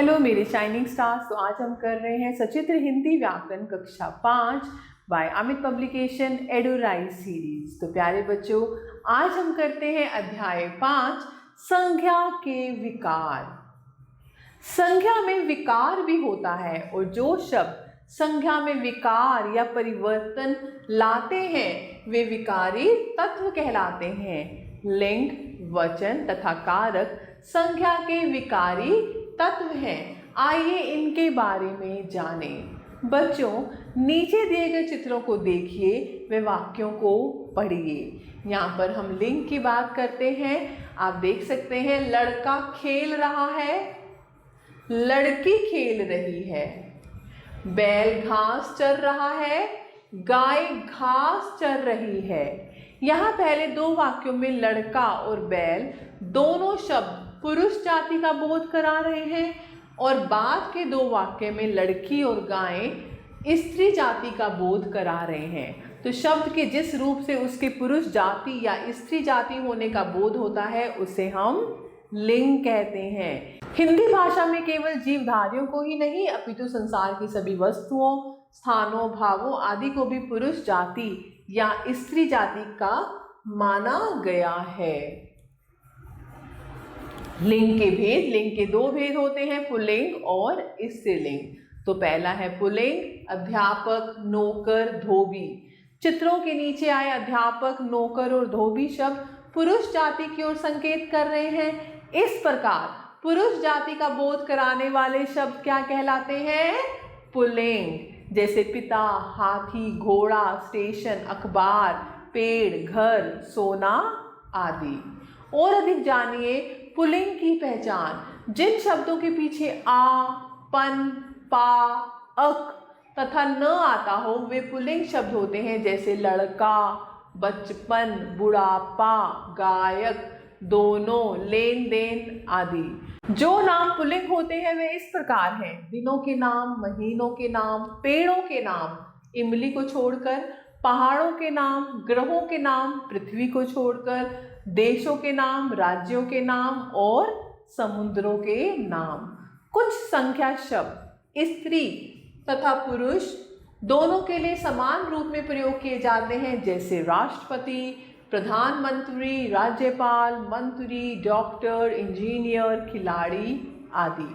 Hello मेरे shining stars. तो आज हम कर रहे हैं सचित्र हिंदी व्याकरण कक्षा 5 बाय अमित पब्लिकेशन एडोराइज सीरीज। तो प्यारे बच्चों, आज हम करते हैं अध्याय 5 संज्ञा के विकार। संज्ञा में विकार भी होता है और जो शब्द संज्ञा में विकार या परिवर्तन लाते हैं वे विकारी तत्व कहलाते हैं। लिंग, वचन तथा कारक संज्ञा के विकारी तत्व हैं। आइए इनके बारे में जानें। बच्चों, नीचे दिए गए चित्रों को देखिए, वे वाक्यों को पढ़िए। यहाँ पर हम लिंग की बात करते हैं। आप देख सकते हैं, लड़का खेल रहा है, लड़की खेल रही है। बैल घास चर रहा है, गाय घास चर रही है। यहाँ पहले दो वाक्यों में लड़का और बैल दोनों शब्द पुरुष जाति का बोध करा रहे हैं और बाद के दो वाक्य में लड़की और गाय स्त्री जाति का बोध करा रहे हैं। तो शब्द के जिस रूप से उसके पुरुष जाति या स्त्री जाति होने का बोध होता है उसे हम लिंग कहते हैं। हिंदी भाषा में केवल जीवधारियों को ही नहीं अपितु संसार की सभी वस्तुओं, स्थानों, भावों आदि को भी पुरुष जाति या स्त्री जाति का माना गया है। लिंग के भेद। लिंग के दो भेद होते हैं, पुल्लिंग और स्त्रीलिंग। तो पहला है पुल्लिंग, अध्यापक, नौकर, धोबी। चित्रों के नीचे आए अध्यापक, नौकर और धोबी शब्द पुरुष जाति की ओर संकेत कर रहे हैं। इस प्रकार पुरुष जाति का बोध कराने वाले शब्द क्या कहलाते हैं? पुल्लिंग। जैसे पिता, हाथी, घोड़ा, स्टेशन, अखबार, पेड़, घर, सोना आदि। और अधिक जानिए पुल्लिंग की पहचान। जिन शब्दों के पीछे आ, पन, पा, अक तथा न आता हो वे पुल्लिंग शब्द होते हैं। जैसे लड़का, बचपन, बुढ़ापा, गायक, दोनों, लेन देन आदि। जो नाम पुल्लिंग होते हैं वे इस प्रकार हैं: दिनों के नाम, महीनों के नाम, पेड़ों के नाम इमली को छोड़कर, पहाड़ों के नाम, ग्रहों के नाम पृथ्वी को छोड़कर, देशों के नाम, राज्यों के नाम और समुद्रों के नाम। कुछ संख्या शब्द स्त्री तथा पुरुष दोनों के लिए समान रूप में प्रयोग किए जाते हैं। जैसे राष्ट्रपति, प्रधानमंत्री, राज्यपाल, मंत्री, डॉक्टर, इंजीनियर, खिलाड़ी आदि।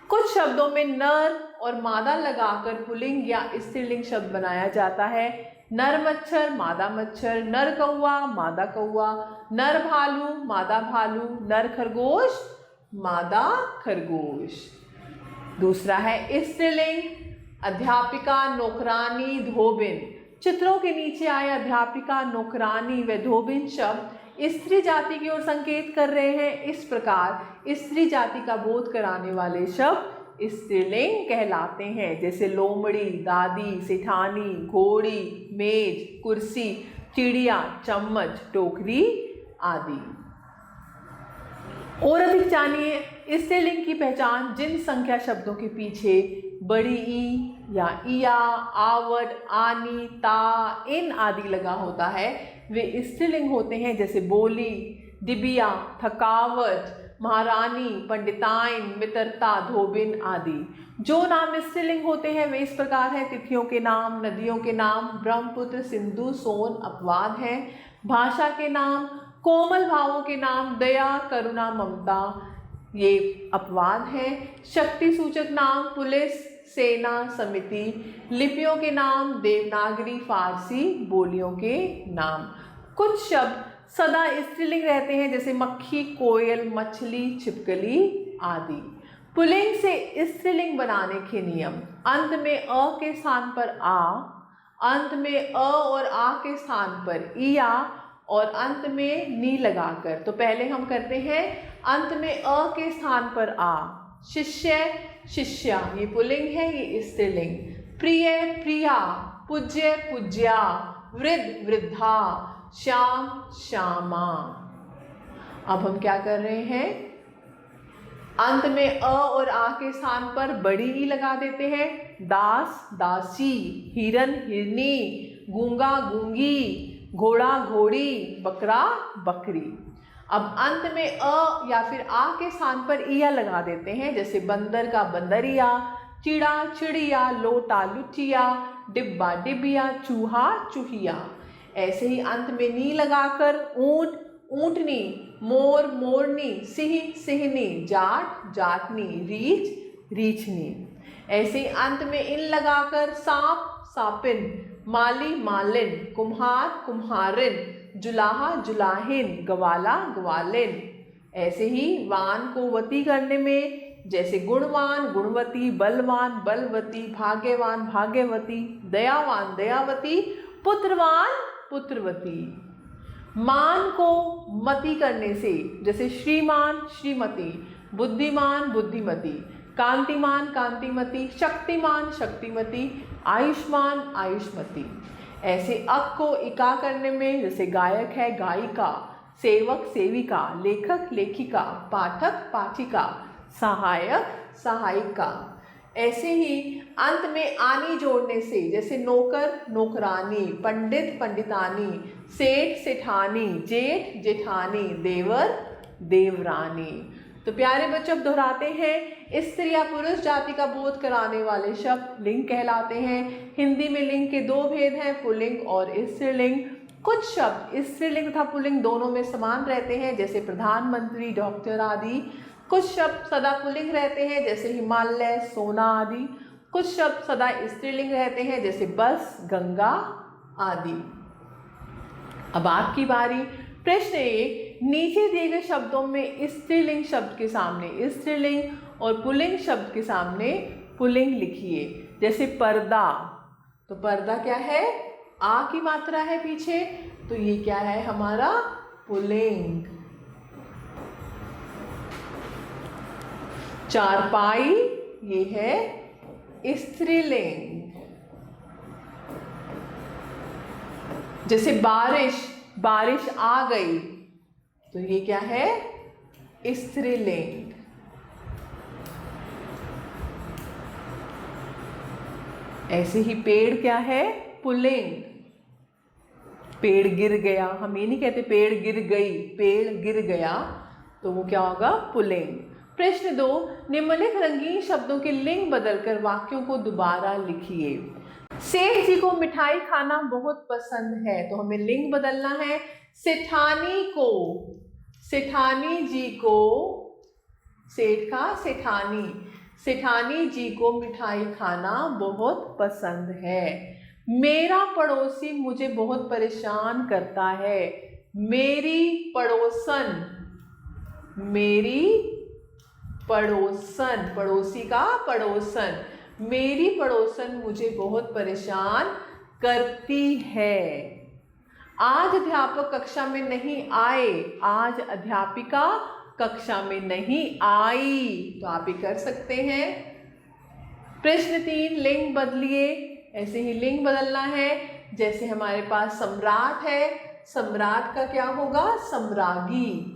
कुछ शब्दों में नर और मादा लगाकर पुल्लिंग या स्त्रीलिंग शब्द बनाया जाता है। नर मच्छर, मादा मच्छर, नर कौवा, मादा कौवा, नर भालू, मादा भालू, नर खरगोश, मादा खरगोश। दूसरा है स्त्रीलिंग, अध्यापिका, नौकरानी, धोबिन। चित्रों के नीचे आए अध्यापिका, नौकरानी व धोबिन शब्द स्त्री जाति की ओर संकेत कर रहे हैं। इस प्रकार स्त्री जाति का बोध कराने वाले शब्द स्त्रीलिंग कहलाते हैं। जैसे लोमड़ी, दादी, सेठानी, घोड़ी, मेज, कुर्सी, चिड़िया, चम्मच, टोकरी आदि। और अधिक जानिए स्त्रीलिंग की पहचान। जिन संख्या शब्दों के पीछे बड़ी ई या इया, आवट, आनी, ता, इन आदि लगा होता है वे स्त्रीलिंग होते हैं। जैसे बोली, डिबिया, थकावट, महारानी, पंडिताइन, मित्रता, धोबिन आदि। जो नाम स्त्रीलिंग होते हैं वे इस प्रकार हैं: तिथियों के नाम, नदियों के नाम, ब्रह्मपुत्र, सिंधु, सोन अपवाद हैं। भाषा के नाम, कोमल भावों के नाम, दया, करुणा, ममता ये अपवाद हैं। शक्ति सूचक नाम, पुलिस, सेना, समिति। लिपियों के नाम, देवनागरी, फारसी बोलियों के नाम। कुछ शब्द सदा स्त्रीलिंग रहते हैं। जैसे मक्खी, कोयल, मछली, छिपकली आदि। पुल्लिंग से स्त्रीलिंग बनाने के नियम: अंत में अ के स्थान पर आ, अंत में अ और आ के स्थान पर इया और अंत में नी लगाकर। तो पहले हम करते हैं अंत में अ के स्थान पर आ। शिष्य, शिष्या ये पुल्लिंग है, ये स्त्रीलिंग। प्रिय, प्रिया, पूज्य, पूज्या, वृद्ध, वृद्धा, श्याम, श्यामा। अब हम क्या कर रहे हैं? अंत में अ और आ के स्थान पर बड़ी ई लगा देते हैं। दास, दासी, हिरन, हिरनी, गूंगा, गूंगी, घोड़ा, घोड़ी, बकरा, बकरी। अब अंत में अ या फिर आ के स्थान पर इया लगा देते हैं, जैसे बंदर का बंदरिया, चिड़ा चिड़िया, लोटा लुचिया, डिब्बा डिबिया, चूहा चूहिया। ऐसे ही अंत में नी लगाकर ऊंट ऊंटनी, मोर मोरनी, सिंह सिंहनी, जाट जाटनी, रीछ रीछनी। ऐसे ही अंत में इन लगाकर सांप सापिन, माली मालिन, कुम्हार कुम्हारिन, जुलाहा जुलाहिन, गवाला गवालिन। ऐसे ही वान को वती करने में जैसे गुणवान गुणवती, बलवान बलवती, भाग्यवान भाग्यवती, दयावान दयावती, पुत्रवान पुत्रवती। मान को मति करने से जैसे श्रीमान श्रीमती, बुद्धिमान बुद्धिमती, कांतिमान कांतिमती, शक्तिमान शक्तिमती, आयुष्मान आयुष्मती। ऐसे अक को इका करने में जैसे गायक है गायिका, सेवक सेविका, लेखक लेखिका, पाठक पाठिका, सहायक सहायिका। ऐसे ही अंत में आनी जोड़ने से जैसे नौकर नौकरानी, पंडित पंडितानी, सेठ सेठानी, जेठ जेठानी, देवर देवरानी। तो प्यारे बच्चों, दोहराते हैं, स्त्री या पुरुष जाति का बोध कराने वाले शब्द लिंग कहलाते हैं। हिंदी में लिंग के दो भेद हैं, पुल्लिंग और स्त्रीलिंग। कुछ शब्द स्त्रीलिंग तथा पुल्लिंग दोनों में समान रहते हैं, जैसे प्रधानमंत्री, डॉक्टर आदि। कुछ शब्द सदा पुल्लिंग रहते हैं, जैसे हिमालय, सोना आदि। कुछ शब्द सदा स्त्रीलिंग रहते हैं, जैसे बस, गंगा आदि। अब आपकी बारी। प्रश्न 1, नीचे दिए गए शब्दों में स्त्रीलिंग शब्द के सामने स्त्रीलिंग और पुल्लिंग शब्द के सामने पुल्लिंग लिखिए। जैसे पर्दा, तो पर्दा क्या है? आ की मात्रा है पीछे, तो ये क्या है हमारा? पुल्लिंग। चारपाई, ये है स्त्रीलिंग। जैसे बारिश, बारिश आ गई, तो ये क्या है? स्त्रीलिंग। ऐसे ही पेड़ क्या है? पुल्लिंग। पेड़ गिर गया, हम ये नहीं कहते पेड़ गिर गई, पेड़ गिर गया, तो वो क्या होगा? पुल्लिंग। प्रश्न 2, निम्नलिखित रंगीन शब्दों के लिंग बदलकर वाक्यों को दोबारा लिखिए। सेठ जी को मिठाई खाना बहुत पसंद है, तो हमें लिंग बदलना है। सेठानी को, सेठानी जी को, सेठ का सेठानी, सेठानी जी को मिठाई खाना बहुत पसंद है। मेरा पड़ोसी मुझे बहुत परेशान करता है। मेरी पड़ोसन, मेरी पड़ोसन, पड़ोसी का पड़ोसन, मेरी पड़ोसन मुझे बहुत परेशान करती है। आज अध्यापक कक्षा में नहीं आए, आज अध्यापिका कक्षा में नहीं आई, तो आप ही कर सकते हैं। प्रश्न 3, लिंग बदलिए। ऐसे ही लिंग बदलना है, जैसे हमारे पास सम्राट है, सम्राट का क्या होगा? सम्रागी।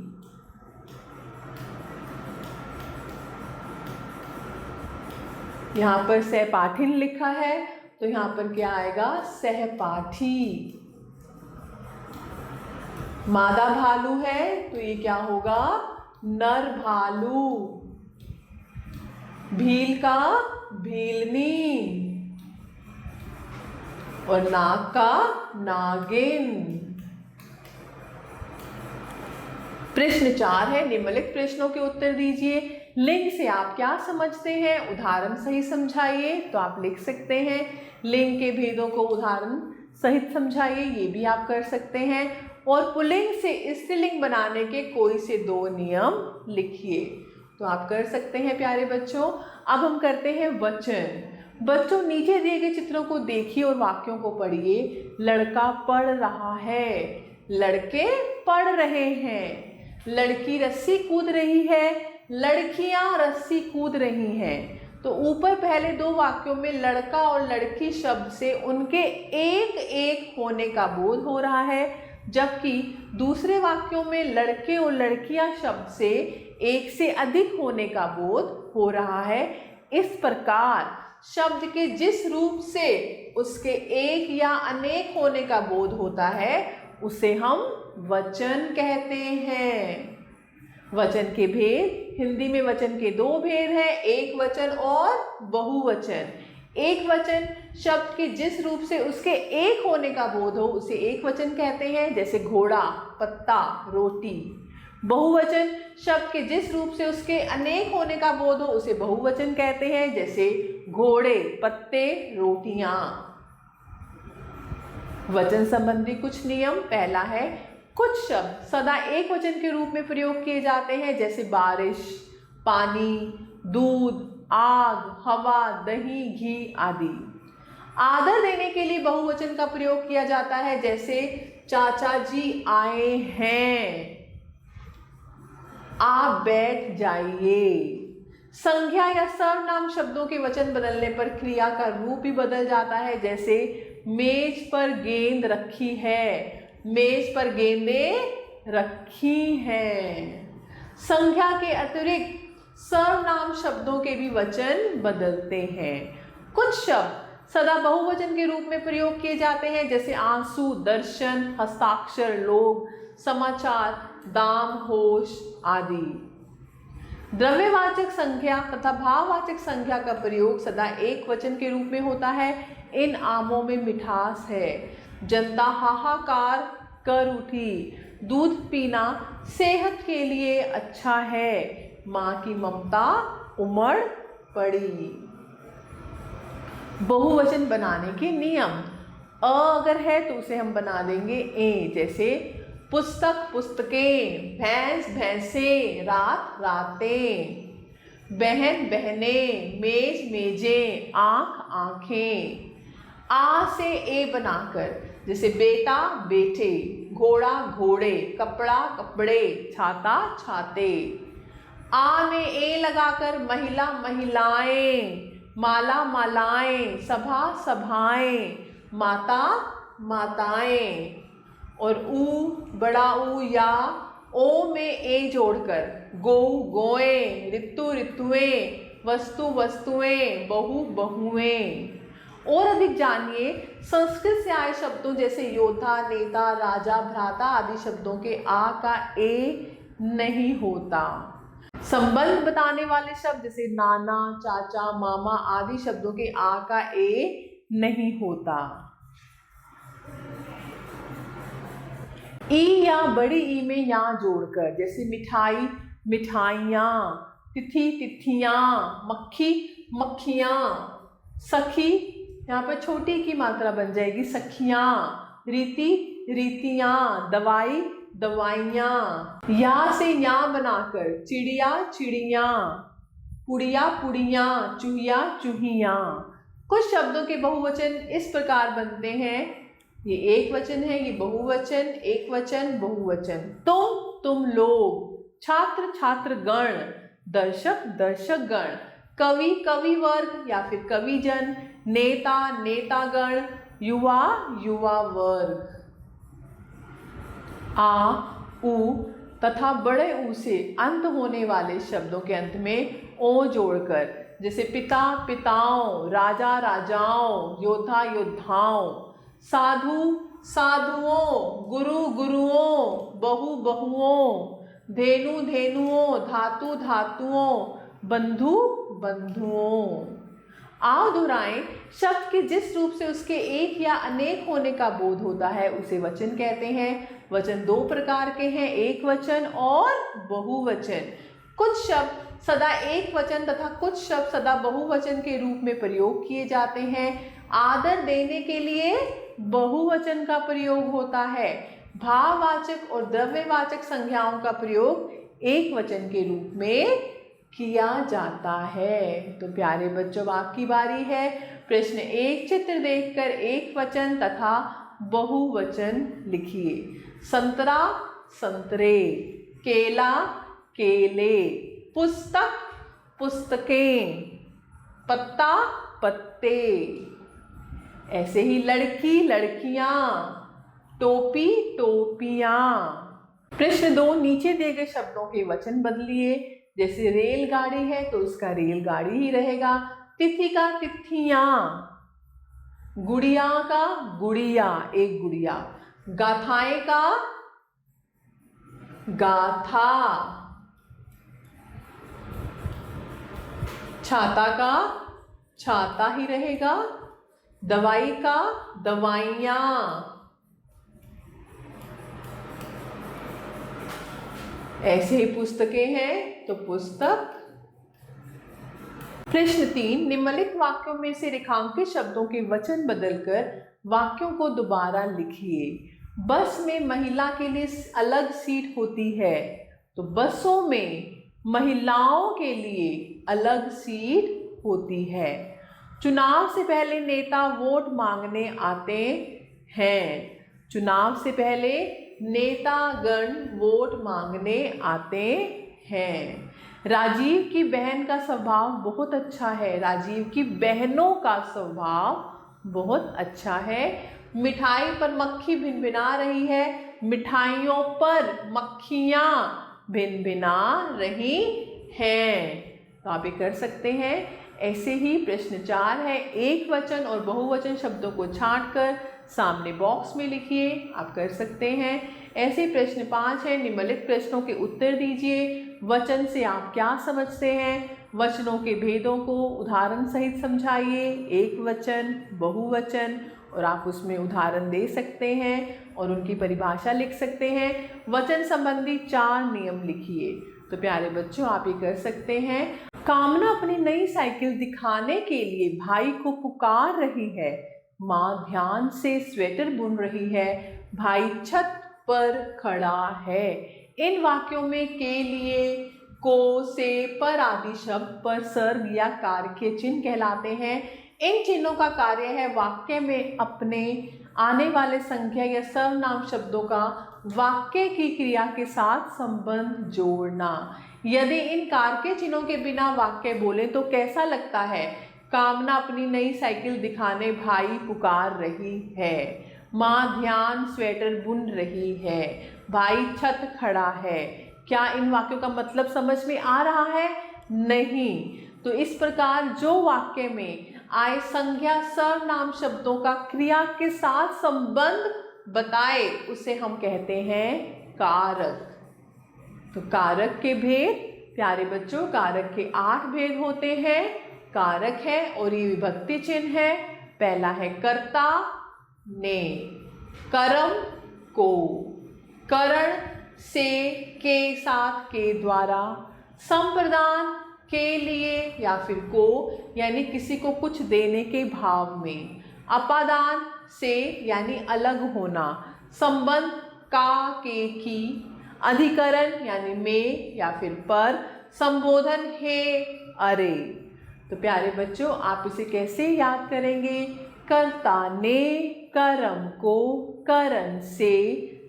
यहाँ पर सहपाठिन लिखा है, तो यहाँ पर क्या आएगा? सहपाठी। मादा भालू है, तो ये क्या होगा? नर भालू। भील का भीलनी और नाग का नागिन। प्रश्न 4 है, निम्नलिखित प्रश्नों के उत्तर दीजिए। लिंग से आप क्या समझते हैं? उदाहरण सही समझाइए, तो आप लिख सकते हैं। लिंग के भेदों को उदाहरण सहित समझाइए, ये भी आप कर सकते हैं। और पुल्लिंग से स्त्रीलिंग बनाने के कोई से 2 नियम लिखिए, तो आप कर सकते हैं प्यारे बच्चों। अब हम करते हैं वचन। बच्चों, नीचे दिए गए चित्रों को देखिए और वाक्यों को पढ़िए। लड़का पढ़ रहा है, लड़के पढ़ रहे हैं, लड़की रस्सी कूद रही है, लड़कियां रस्सी कूद रही हैं। तो ऊपर पहले 2 वाक्यों में लड़का और लड़की शब्द से उनके एक एक होने का बोध हो रहा है, जबकि दूसरे वाक्यों में लड़के और लड़कियां शब्द से एक से अधिक होने का बोध हो रहा है। इस प्रकार शब्द के जिस रूप से उसके एक या अनेक होने का बोध होता है, उसे हम वचन कहते हैं। वचन के भेद, हिंदी में वचन के दो भेद हैं, एक वचन और बहुवचन। एक वचन शब्द के जिस रूप से उसके एक होने का बोध हो उसे एक वचन कहते हैं, जैसे घोड़ा, पत्ता, रोटी। बहुवचन शब्द के जिस रूप से उसके अनेक होने का बोध हो उसे बहुवचन कहते हैं, जैसे घोड़े, पत्ते, रोटियां। वचन संबंधी कुछ नियम। पहला है, कुछ शब्द सदा एक वचन के रूप में प्रयोग किए जाते हैं, जैसे बारिश, पानी, दूध, आग, हवा, दही, घी आदि। आदर देने के लिए बहुवचन का प्रयोग किया जाता है, जैसे चाचा जी आए हैं, आप बैठ जाइए। संज्ञा या सर्वनाम शब्दों के वचन बदलने पर क्रिया का रूप भी बदल जाता है, जैसे मेज पर गेंद रखी है, मेज पर गेंदें रखी हैं। संज्ञा के अतिरिक्त सर्वनाम शब्दों के भी वचन बदलते हैं। कुछ शब्द सदा बहुवचन के रूप में प्रयोग किए जाते हैं, जैसे आंसू, दर्शन, हस्ताक्षर, लोग, समाचार, दाम, होश आदि। द्रव्यवाचक संज्ञा तथा भाववाचक संज्ञा का प्रयोग सदा एक वचन के रूप में होता है। इन आमों में मिठास है, जनता हाहाकार कर उठी, दूध पीना सेहत के लिए अच्छा है, माँ की ममता उमड़ पड़ी। बहुवचन बनाने के नियम। अ अगर है तो उसे हम बना देंगे ए, जैसे पुस्तक, पुस्तकें, भैंस, भैंसें, रात, रातें, बहन, बहनें, मेज, मेजें, आँख, आँखें। आ से ए बनाकर, जैसे बेटा, बेटे, घोड़ा, घोड़े, कपड़ा, कपड़े, छाता, छाते। आ में ए लगाकर महिला, महिलाएं, माला, मालाएं, सभा, सभाएं, माता, माताएं। और ऊ, बड़ा ऊ या ओ में ए जोड़कर गो, गोएं, ऋतु, ऋतुएं, वस्तु, वस्तुएं, बहु, बहुएं। और अधिक जानिए संस्कृत से आए शब्दों जैसे योद्धा, नेता, राजा, भ्राता आदि शब्दों के आ का ए नहीं होता। संबंध बताने वाले शब्द जैसे नाना, चाचा, मामा आदि शब्दों के आ का ए नहीं होता। ई या बड़ी ई में या जोड़कर, जैसे मिठाई, मिठाइयाँ, तिथि, तिथियाँ, मक्खी, मक्खियाँ, सखी, यहाँ पर छोटी की मात्रा बन जाएगी सखियाँ, रीति, रीतियाँ, दवाई, दवाइयाँ। या से या बनाकर चिड़िया, चिड़ियाँ, पुड़िया, पुड़ियाँ, चूहिया, चूहियाँ। कुछ शब्दों के बहुवचन इस प्रकार बनते हैं, ये एक वचन है, ये बहुवचन, एक वचन, बहुवचन। तुम लोग, छात्र, छात्रगण, दर्शक, दर्शकगण, कवि, कवि वर्ग या फिर कविजन, नेता, नेतागण, युवा, युवा वर्ग। आ, उ तथा बड़े ऊ से अंत होने वाले शब्दों के अंत में ओ जोड़कर, जैसे पिता, पिताओं, राजा, राजाओं, योद्धा, योद्धाओं, साधु, साधुओं, गुरु, गुरुओं, बहु, बहुओं, धेनु, धेनुओं, धातु, धातुओं, बंधु, बंधुओं। आओ दोहराएं। शब्द के जिस रूप से उसके एक या अनेक होने का बोध होता है उसे वचन कहते हैं। वचन दो प्रकार के हैं, एक वचन और बहुवचन। कुछ शब्द सदा एक वचन तथा कुछ शब्द सदा बहुवचन के रूप में प्रयोग किए जाते हैं। आदर देने के लिए बहुवचन का प्रयोग होता है। भाववाचक और द्रव्यवाचक संज्ञाओं का प्रयोग एक वचन के रूप में किया जाता है। तो प्यारे बच्चों, आपकी बारी है। प्रश्न 1 चित्र देखकर एक वचन तथा बहुवचन लिखिए। संतरा, संतरे, केला, केले, पुस्तक, पुस्तकें, पत्ता, पत्ते। ऐसे ही लड़की, लड़कियां, टोपी, टोपियां। प्रश्न 2 नीचे दिए गए शब्दों के वचन बदलिए। जैसे रेलगाड़ी है तो उसका रेलगाड़ी ही रहेगा। तिथि का तिथियां, गुड़िया का गुड़िया, एक गुड़िया। गाथाएं का गाथा। छाता का छाता ही रहेगा, दवाई का दवाइयाँ। ऐसे ही पुस्तकें हैं तो पुस्तक। प्रश्न 3, निम्नलिखित वाक्यों में से रेखांकित शब्दों के वचन बदलकर वाक्यों को दोबारा लिखिए। बस में महिला के लिए अलग सीट होती है, तो बसों में महिलाओं के लिए अलग सीट होती है। चुनाव से पहले नेता वोट मांगने आते हैं। चुनाव से पहले नेतागण वोट मांगने आते हैं। राजीव की बहन का स्वभाव बहुत अच्छा है। राजीव की बहनों का स्वभाव बहुत अच्छा है। मिठाई पर मक्खी भिनभिना रही है। मिठाइयों पर मक्खियाँ भिनभिना रही हैं। तो आप ये कर सकते हैं। ऐसे ही प्रश्न 4 है, एक वचन और बहुवचन शब्दों को छांटकर सामने बॉक्स में लिखिए। आप कर सकते हैं। ऐसे प्रश्न 5 है, निम्नलिखित प्रश्नों के उत्तर दीजिए। वचन से आप क्या समझते हैं? वचनों के भेदों को उदाहरण सहित समझाइए। एक वचन, बहुवचन, और आप उसमें उदाहरण दे सकते हैं और उनकी परिभाषा लिख सकते हैं। वचन संबंधी 4 नियम लिखिए। तो प्यारे बच्चों, आप ये कर सकते हैं। कामना अपनी नई साइकिल दिखाने के लिए भाई को पुकार रही है। माँ ध्यान से स्वेटर बुन रही है। भाई छत पर खड़ा है। इन वाक्यों में के लिए, को, से, पर आदि शब्द पर सर्ग या कार्य के चिन्ह कहलाते हैं। इन चिन्हों का कार्य है वाक्य में अपने आने वाले संख्या या सर्वनाम शब्दों का वाक्य की क्रिया के साथ संबंध जोड़ना। यदि इन कार्य के चिन्हों के बिना वाक्य बोले तो कैसा लगता है? कामना अपनी नई साइकिल दिखाने भाई पुकार रही है। माँ ध्यान स्वेटर बुन रही है। भाई छत खड़ा है। क्या इन वाक्यों का मतलब समझ में आ रहा है? नहीं। तो इस प्रकार जो वाक्य में आए संज्ञा सर्वनाम शब्दों का क्रिया के साथ संबंध बताए उसे हम कहते हैं कारक। तो कारक के भेद, प्यारे बच्चों, कारक के 8 भेद होते हैं। कारक है और ये विभक्ति चिन्ह है। पहला है कर्ता ने, कर्म को, करण से, के साथ, के द्वारा, संप्रदान के लिए या फिर को, यानी किसी को कुछ देने के भाव में, अपादान से यानी अलग होना, संबंध का, के, की, अधिकरण यानी में या फिर पर, संबोधन हे, अरे। तो प्यारे बच्चों, आप इसे कैसे याद करेंगे? कर्ता ने कर्म को, करण से,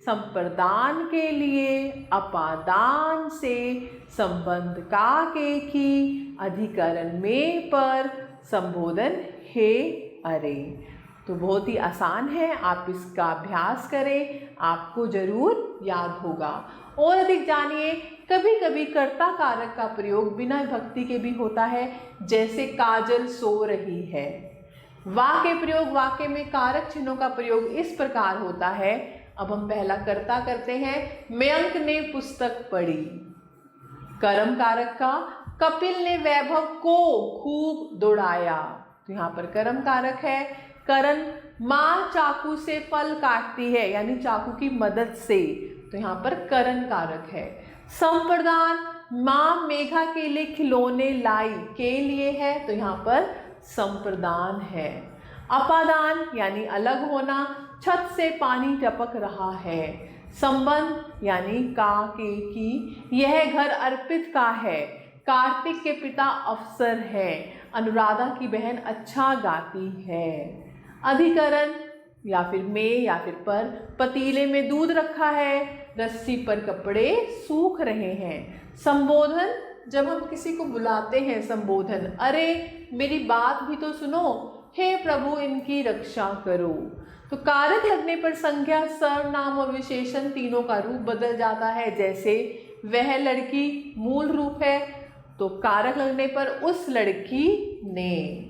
संप्रदान के लिए, अपादान से, संबंध का, के, की, अधिकरण में, पर, संबोधन हे, अरे। तो बहुत ही आसान है, आप इसका अभ्यास करें, आपको जरूर याद होगा। और अधिक जानिए, कभी कभी कर्ता कारक का प्रयोग बिना विभक्ति के भी होता है, जैसे काजल सो रही है। वाक्य प्रयोग, वाक्य में कारक चिन्हों का प्रयोग इस प्रकार होता है। अब हम पहला कर्ता करते हैं। मयंक ने पुस्तक पढ़ी। कर्म कारक का, कपिल ने वैभव को खूब दौड़ाया। तो यहाँ पर कर्म कारक है। करण, माँ चाकू से फल काटती है, यानी चाकू की मदद से। तो यहाँ पर करण कारक है। संप्रदान, माँ मेघा के लिए खिलौने लाई, के लिए है, तो यहाँ पर संप्रदान है। अपादान यानी अलग होना, छत से पानी टपक रहा है। संबंध यानी का, के, की, यह घर अर्पित का है। कार्तिक के पिता अफसर है। अनुराधा की बहन अच्छा गाती है। अधिकरण या फिर में या फिर पर, पतीले में दूध रखा है, रस्सी पर कपड़े सूख रहे हैं। संबोधन, जब हम किसी को बुलाते हैं, संबोधन, अरे मेरी बात भी तो सुनो, हे प्रभु इनकी रक्षा करो। तो कारक लगने पर संज्ञा, सर्वनाम और विशेषण तीनों का रूप बदल जाता है। जैसे वह लड़की मूल रूप है, तो कारक लगने पर उस लड़की ने।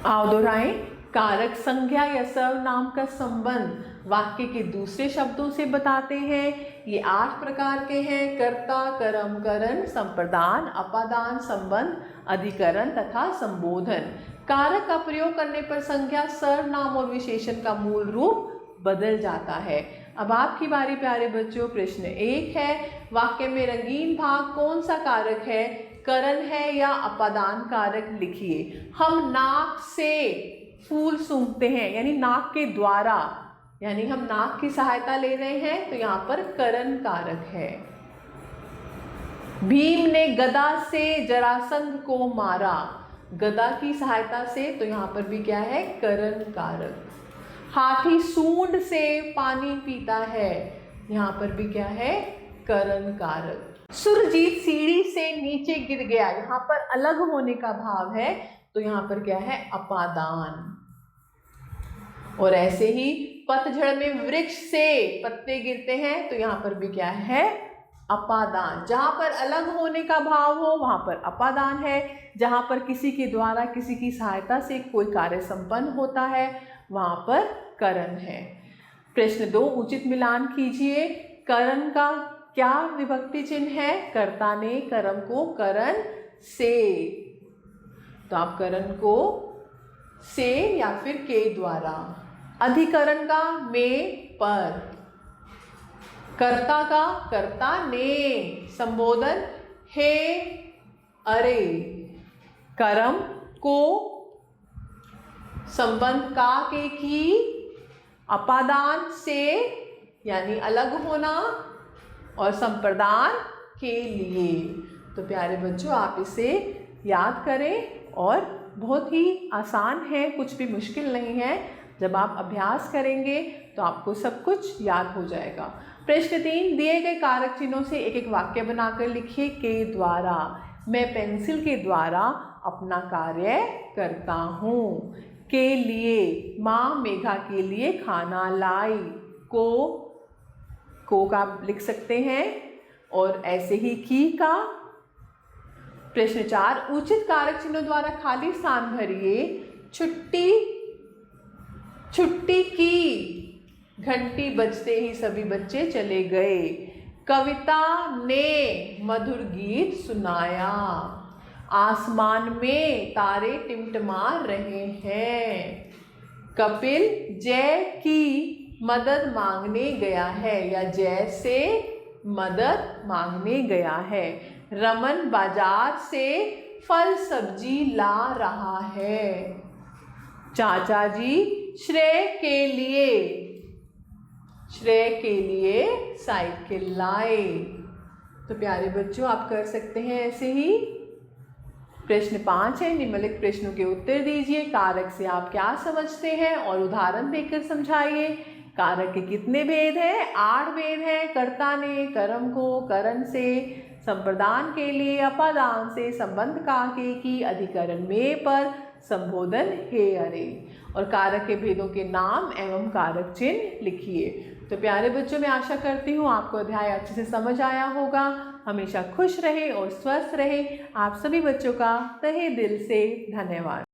आओ दोहराएं। कारक संज्ञा या सर्वनाम का संबंध वाक्य के दूसरे शब्दों से बताते हैं। ये 8 प्रकार के हैं: कर्ता, कर्म, करण, संप्रदान, अपादान, संबंध, अधिकरण तथा संबोधन। कारक का प्रयोग करने पर संज्ञा, सर्वनाम और विशेषण का मूल रूप बदल जाता है। अब आपकी बारी प्यारे बच्चों। प्रश्न 1 है, वाक्य में रंगीन भाग कौन सा कारक है? करण है या अपादान कारक? लिखिए। हम नाक से फूल सूंघते हैं, यानी नाक के द्वारा, यानी हम नाक की सहायता ले रहे हैं, तो यहाँ पर करण कारक है। भीम ने गदा से जरासंध को मारा, गदा की सहायता से, तो यहाँ पर भी क्या है? करण कारक। हाथी सूंड से पानी पीता है, यहाँ पर भी क्या है? करण कारक। सुरजीत सीढ़ी से नीचे गिर गया, यहाँ पर अलग होने का भाव है, तो यहाँ पर क्या है? अपादान। और ऐसे ही पतझड़ में वृक्ष से पत्ते गिरते हैं, तो यहाँ पर भी क्या है? अपादान। जहाँ पर अलग होने का भाव हो वहाँ पर अपादान है, जहाँ पर किसी के द्वारा किसी की सहायता से कोई कार्य संपन्न होता है वहाँ पर करण है। प्रश्न 2, उचित मिलान कीजिए। करण का क्या विभक्ति चिन्ह है? कर्ता ने कर्म को करण से, तो आप करण को से या फिर के द्वारा। अधिकरण का में पर, कर्ता का कर्ता ने, संबोधन हे अरे, कर्म को, संबंध का के की, अपादान से यानी अलग होना, और संप्रदान के लिए। तो प्यारे बच्चों आप इसे याद करें, और बहुत ही आसान है, कुछ भी मुश्किल नहीं है। जब आप अभ्यास करेंगे तो आपको सब कुछ याद हो जाएगा। प्रश्न 3, दिए गए कारक चिन्हों से एक एक वाक्य बनाकर लिखिए। के द्वारा, मैं पेंसिल के द्वारा अपना कार्य करता हूँ। के लिए, माँ मेघा के लिए खाना लाई। को का लिख सकते हैं, और ऐसे ही की का। प्रश्न 4, उचित कारक चिन्हों द्वारा खाली स्थान भरिए। छुट्टी की, घंटी बजते ही सभी बच्चे चले गए। कविता ने मधुर गीत सुनाया। आसमान में तारे टिमटिमा रहे हैं। कपिल जय की मदद मांगने गया है, या जय से मदद मांगने गया है। रमन बाजार से फल सब्जी ला रहा है। चाचा जी श्रेय के लिए साइकिल लाए। तो प्यारे बच्चों आप कर सकते हैं ऐसे ही। प्रश्न 5 है, निम्नलिखित प्रश्नों के उत्तर दीजिए। कारक से आप क्या समझते हैं और उदाहरण देकर समझाइए। कारक के कितने भेद हैं? 8 भेद हैं। कर्ता ने कर्म को करण से, संप्रदान के लिए अपादान से, संबंध का के की, अधिकरण में पर, संबोधन हे अरे। और कारक के भेदों के नाम एवं कारक चिन्ह लिखिए। तो प्यारे बच्चों मैं आशा करती हूँ आपको अध्याय अच्छे से समझ आया होगा। हमेशा खुश रहे और स्वस्थ रहे। आप सभी बच्चों का तहे दिल से धन्यवाद।